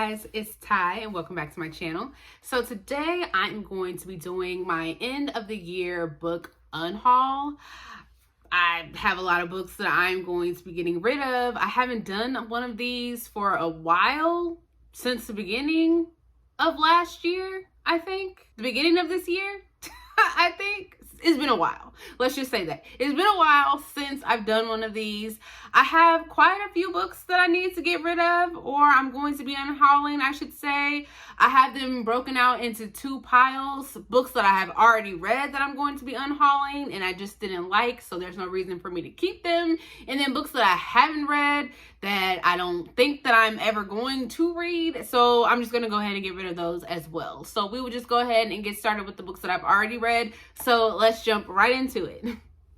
guys, it's Ty and welcome back to my channel. So today I'm going to be doing my end of the year book unhaul. I have a lot of books that I'm going to be getting rid of. I haven't done one of these for a while, since the beginning of last year, I think. The beginning of this year, I think. It's been a while. Let's just say that. It's been a while since I've done one of these. I have quite a few books that I need to get rid of, or I'm going to be unhauling, I should say. I have them broken out into two piles. Books that I have already read that I'm going to be unhauling and I just didn't like, so there's no reason for me to keep them. And then books that I haven't read that I don't think that I'm ever going to read. So I'm just going to go ahead and get rid of those as well. So we will just go ahead and get started with the books that I've already read. So let's jump right into it.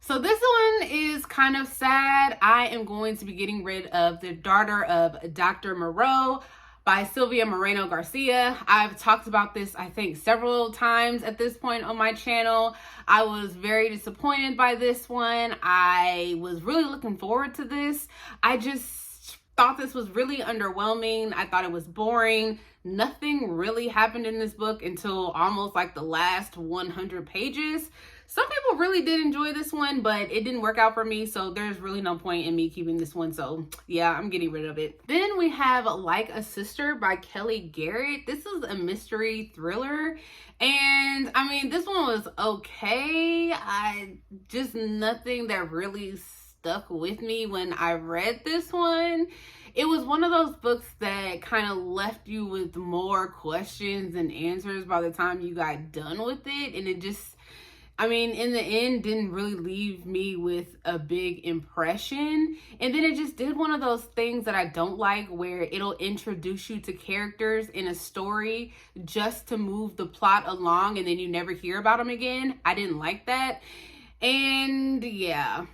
So this one is kind of sad. I am going to be getting rid of The Daughter of Dr. Moreau by Sylvia Moreno Garcia. I've talked about this, I think, several times at this point on my channel. I was very disappointed by this one. I was really looking forward to this. I just thought this was really underwhelming. I thought it was boring. Nothing really happened in this book until almost like the last 100 pages. Some people really did enjoy this one, but it didn't work out for me, so there's really no point in me keeping this one. So yeah, I'm getting rid of it. Then we have Like a Sister by Kelly Garrett. This is a mystery thriller, and I mean, this one was okay. Just nothing that really stuck with me when I read this one. It was one of those books that kind of left you with more questions than answers by the time you got done with it. And it just, I mean, in the end, didn't really leave me with a big impression. And then it just did one of those things that I don't like, where it'll introduce you to characters in a story just to move the plot along and then you never hear about them again. I didn't like that. And yeah.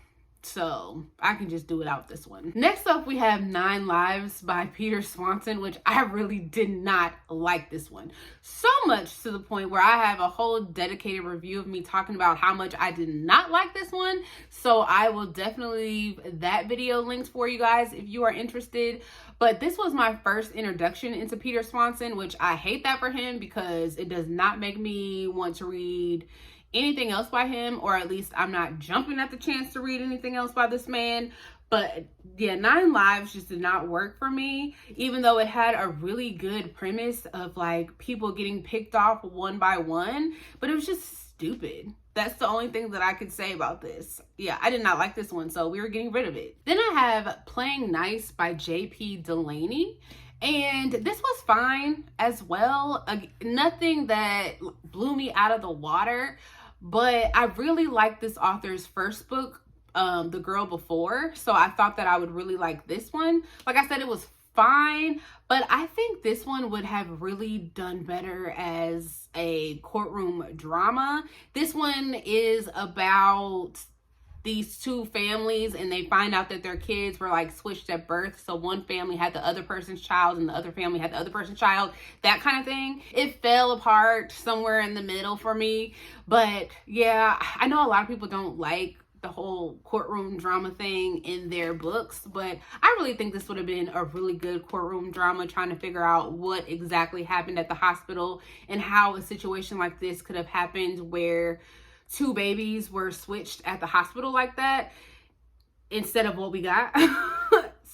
So I can just do without this one. Next up, we have 9 Lives by Peter Swanson, which I really did not like this one. So much to the point where I have a whole dedicated review of me talking about how much I did not like this one. So I will definitely leave that video linked for you guys if you are interested. But this was my first introduction into Peter Swanson, which I hate that for him because it does not make me want to read anything else by him, or at least I'm not jumping at the chance to read anything else by this man. But yeah, 9 Lives just did not work for me, even though it had a really good premise of like people getting picked off one by one, but it was just stupid. That's the only thing that I could say about this. Yeah, I did not like this one, so we were getting rid of it. Then I have Playing Nice by J.P. Delaney. And this was fine as well. Nothing that blew me out of the water, but I really liked this author's first book, The Girl Before. So I thought that I would really like this one. Like I said, it was fine, but I think this one would have really done better as a courtroom drama. This one is about these two families, and they find out that their kids were like switched at birth. So one family had the other person's child and the other family had the other person's child, that kind of thing. It fell apart somewhere in the middle for me. But yeah, I know a lot of people don't like the whole courtroom drama thing in their books, but I really think this would have been a really good courtroom drama, trying to figure out what exactly happened at the hospital and how a situation like this could have happened, where 2 babies were switched at the hospital like that instead of what we got.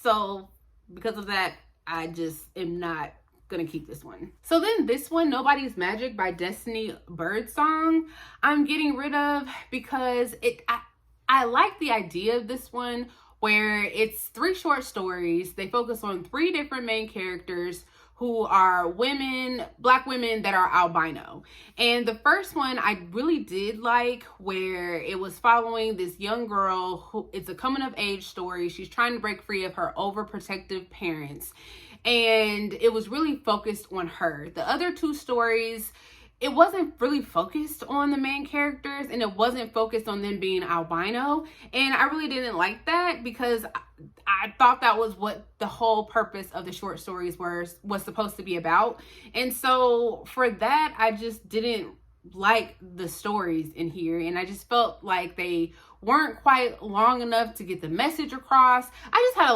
So because of that, I just am not gonna keep this one. So then this one, Nobody's Magic by Destiny Birdsong, I'm getting rid of because I like the idea of this one, where it's 3 short stories. They focus on 3 different main characters who are women, Black women that are albino. And the first one I really did like, where it was following this young girl who, it's a coming of age story. She's trying to break free of her overprotective parents. And it was really focused on her. The other 2 stories, it wasn't really focused on the main characters, and it wasn't focused on them being albino. And I really didn't like that, because I thought that was what the whole purpose of the short stories was supposed to be about. And so for that, I just didn't like the stories in here, and I just felt like they weren't quite long enough to get the message across. I just had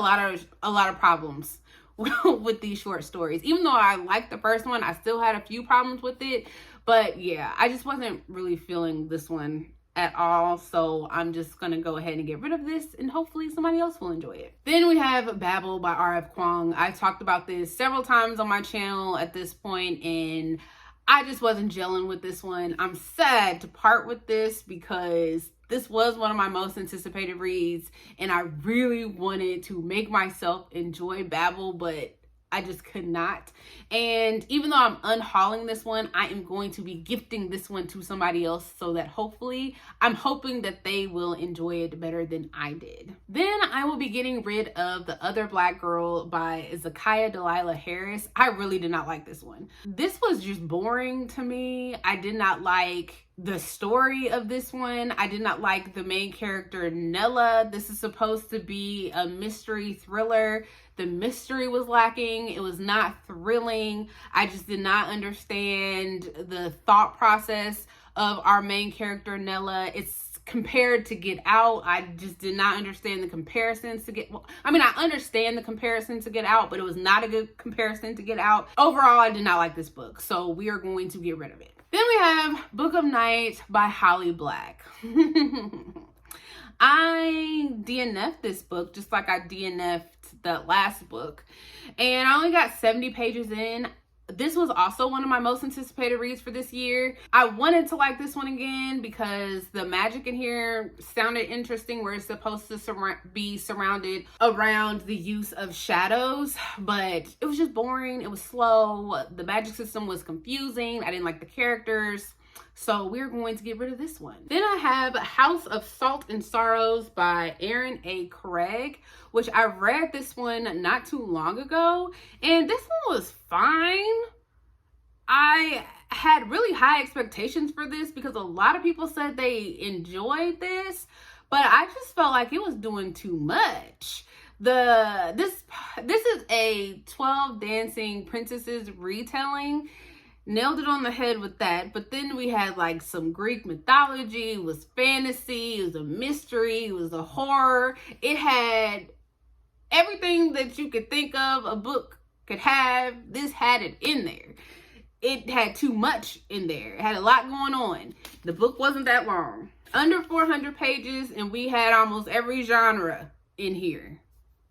a lot of problems with these short stories. Even though I liked the first one, I still had a few problems with it. But yeah, I just wasn't really feeling this one at all. So I'm just gonna go ahead and get rid of this, and hopefully somebody else will enjoy it. Then we have Babel by R.F. Kuang. I talked about this several times on my channel at this point, and I just wasn't gelling with this one. I'm sad to part with this because this was one of my most anticipated reads, and I really wanted to make myself enjoy Babel, but I just could not. And even though I'm unhauling this one, I am going to be gifting this one to somebody else so that hopefully, I'm hoping that they will enjoy it better than I did. Then I will be getting rid of The Other Black Girl by Zakiya Delilah Harris. I really did not like this one. This was just boring to me. I did not like the story of this one. I did not like the main character, Nella. This is supposed to be a mystery thriller. The mystery was lacking. It was not thrilling. I just did not understand the thought process of our main character, Nella. It's compared to Get Out. I just did not understand the comparisons to I understand the comparison to Get Out, but it was not a good comparison to Get Out. Overall, I did not like this book, so we are going to get rid of it. Then we have Book of Night by Holly Black. I DNF'd this book just like I DNF'd the last book, and I only got 70 pages in. This was also one of my most anticipated reads for this year. I wanted to like this one again because the magic in here sounded interesting, where it's supposed to be surrounded around the use of shadows, but it was just boring. It was slow. The magic system was confusing. I didn't like the characters. So we're going to get rid of this one. Then I have House of Salt and Sorrows by Erin A. Craig, which I read this one not too long ago, and this one was fine. I had really high expectations for this because a lot of people said they enjoyed this, but I just felt like it was doing too much. This is a 12 Dancing Princesses retelling. Nailed it on the head with that. But then we had like some Greek mythology. It was fantasy. It was a mystery. It was a horror. It had everything that you could think of a book could have. This had it in there. It had too much in there. It had a lot going on. The book wasn't that long. Under 400 pages, and we had almost every genre in here.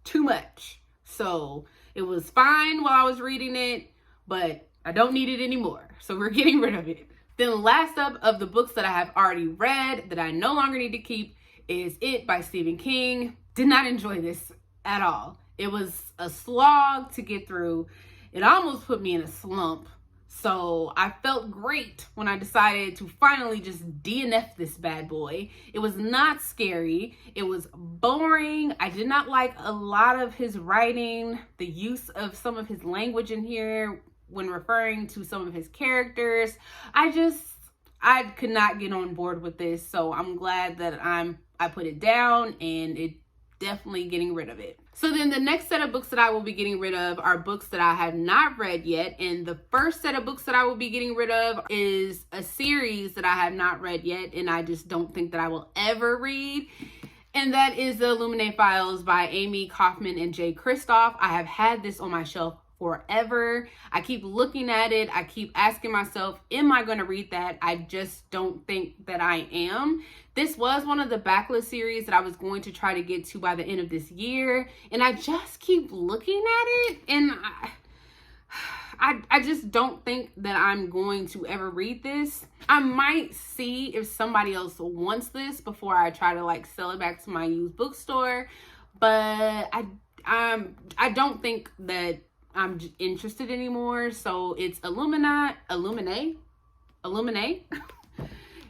Too much. So it was fine while I was reading it, but I don't need it anymore, so we're getting rid of it. Then last up of the books that I have already read that I no longer need to keep is It by Stephen King. Did not enjoy this at all. It was a slog to get through. It almost put me in a slump. So I felt great when I decided to finally just DNF this bad boy. It was not scary. It was boring. I did not like a lot of his writing, the use of some of his language in here when referring to some of his characters. I could not get on board with this, so I'm glad that I put it down, and it definitely getting rid of it. So then the next set of books that I will be getting rid of are books that I have not read yet, and the first set of books that I will be getting rid of is a series that I have not read yet, and I just don't think that I will ever read. And that is the Illuminae Files by Amy Kaufman and Jay Kristoff. I have had this on my shelf forever. I keep looking at it. I keep asking myself, am I going to read that? I just don't think that I am. This was one of the backlist series that I was going to try to get to by the end of this year, and I just keep looking at it, and I just don't think that I'm going to ever read this. I might see if somebody else wants this before I try to like sell it back to my used bookstore, but I don't think that I'm interested anymore. So it's Illuminae,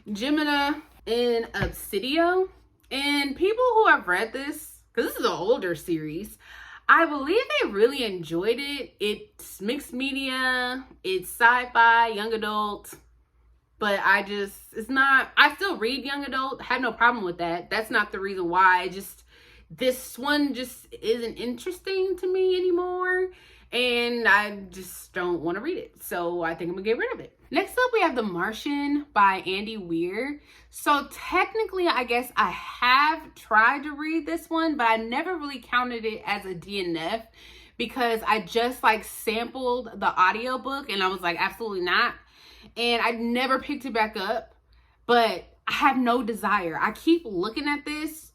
Gemina, and Obsidio. And people who have read this, because this is an older series, I believe they really enjoyed it. It's mixed media, it's sci-fi, young adult, but I still read young adult, had no problem with that. That's not the reason why. This one just isn't interesting to me anymore. and I just don't want to read it. So I think I'm gonna get rid of it. Next up, we have The Martian by Andy Weir. So technically, I guess I have tried to read this one, but I never really counted it as a DNF because I just like sampled the audiobook and I was like, absolutely not. And I never picked it back up, but I have no desire. I keep looking at this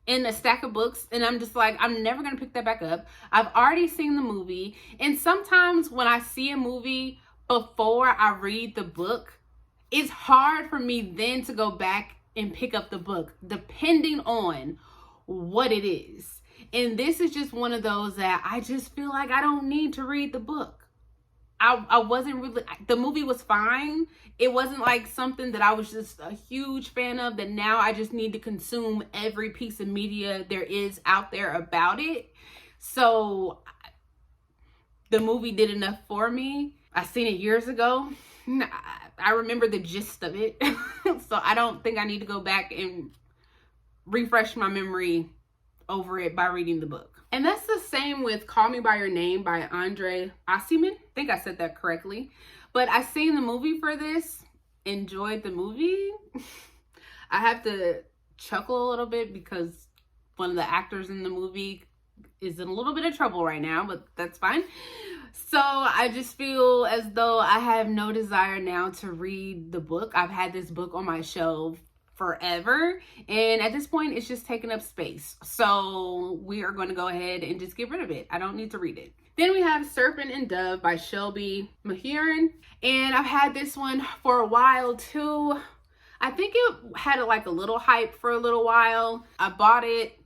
in a stack of books and I'm just like, I'm never gonna pick that back up. I've already seen the movie, and sometimes when I see a movie before I read the book, it's hard for me then to go back and pick up the book depending on what it is. And this is just one of those that I just feel like I don't need to read the book. I wasn't really, the movie was fine. It wasn't like something that I was just a huge fan of that now I just need to consume every piece of media there is out there about it. So the movie did enough for me. I seen it years ago. I remember the gist of it. So I don't think I need to go back and refresh my memory over it by reading the book. And that's the same with Call Me By Your Name by Andre Asiman. I think I said that correctly. But I seen the movie for this, enjoyed the movie. I have to chuckle a little bit because one of the actors in the movie is in a little bit of trouble right now, but that's fine. So I just feel as though I have no desire now to read the book. I've had this book on my shelf forever, and at this point it's just taking up space. So we are going to go ahead and just get rid of it. I don't need to read it. Then we have Serpent and Dove by Shelby Mahurin, and I've had this one for a while too. I think it had like a little hype for a little while. I bought it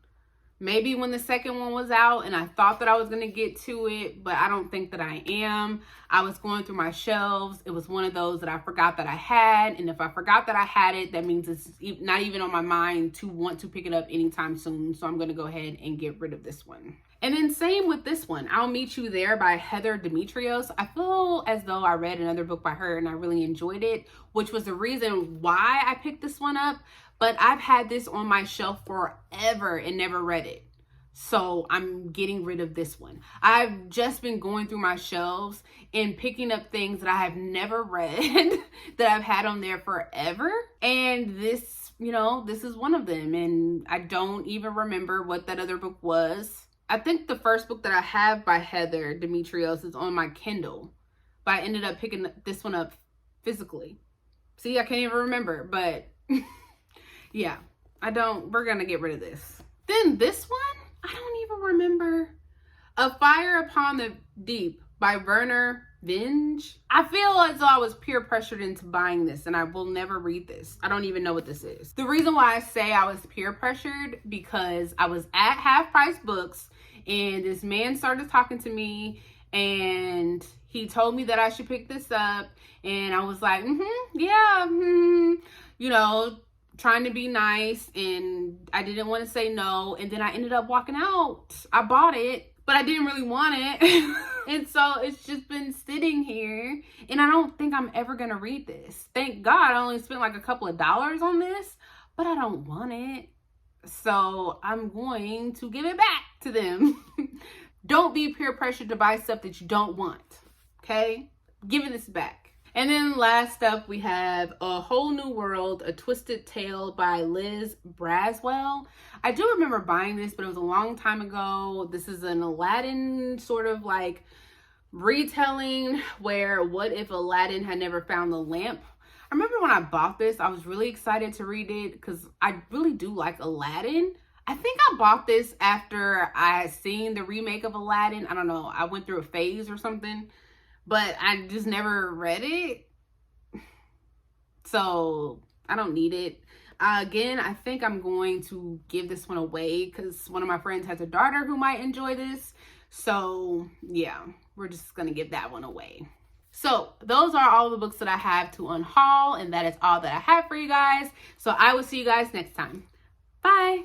maybe when the second one was out, and I thought that I was going to get to it, but I don't think that I am. I was going through my shelves. It was one of those that I forgot that I had, and if I forgot that I had it, that means it's not even on my mind to want to pick it up anytime soon. So I'm going to go ahead and get rid of this one. And then same with this one, I'll Meet You There by Heather Demetrios. I feel as though I read another book by her and I really enjoyed it, which was the reason why I picked this one up. But I've had this on my shelf forever and never read it. So I'm getting rid of this one. I've just been going through my shelves and picking up things that I have never read that I've had on there forever. And this, this is one of them. And I don't even remember what that other book was. I think the first book that I have by Heather Demetrios is on my Kindle. But I ended up picking this one up physically. See, I can't even remember, but yeah, we're gonna get rid of this. Then this one, I don't even remember. A Fire Upon the Deep by Werner Vinge. I feel as though I was peer pressured into buying this, and I will never read this. I don't even know what this is. The reason why I say I was peer pressured, because I was at Half Price Books, and this man started talking to me, and he told me that I should pick this up, and I was like, trying to be nice, and I didn't want to say no, and then I ended up walking out. I bought it, but I didn't really want it. And so it's just been sitting here, and I don't think I'm ever gonna read this. Thank God I only spent like a couple of dollars on this, but I don't want it. So I'm going to give it back to them. Don't be peer pressured to buy stuff that you don't want, okay? Giving this back. And then last up, we have A Whole New World, A Twisted Tale by Liz Braswell. I do remember buying this, but it was a long time ago. This is an Aladdin sort of like retelling where what if Aladdin had never found the lamp? I remember when I bought this, I was really excited to read it because I really do like Aladdin. I think I bought this after I had seen the remake of Aladdin. I don't know. I went through a phase or something, but I just never read it. So I don't need it. Again, I think I'm going to give this one away because one of my friends has a daughter who might enjoy this. So yeah, we're just going to give that one away. So those are all the books that I have to unhaul, and that is all that I have for you guys. So I will see you guys next time. Bye.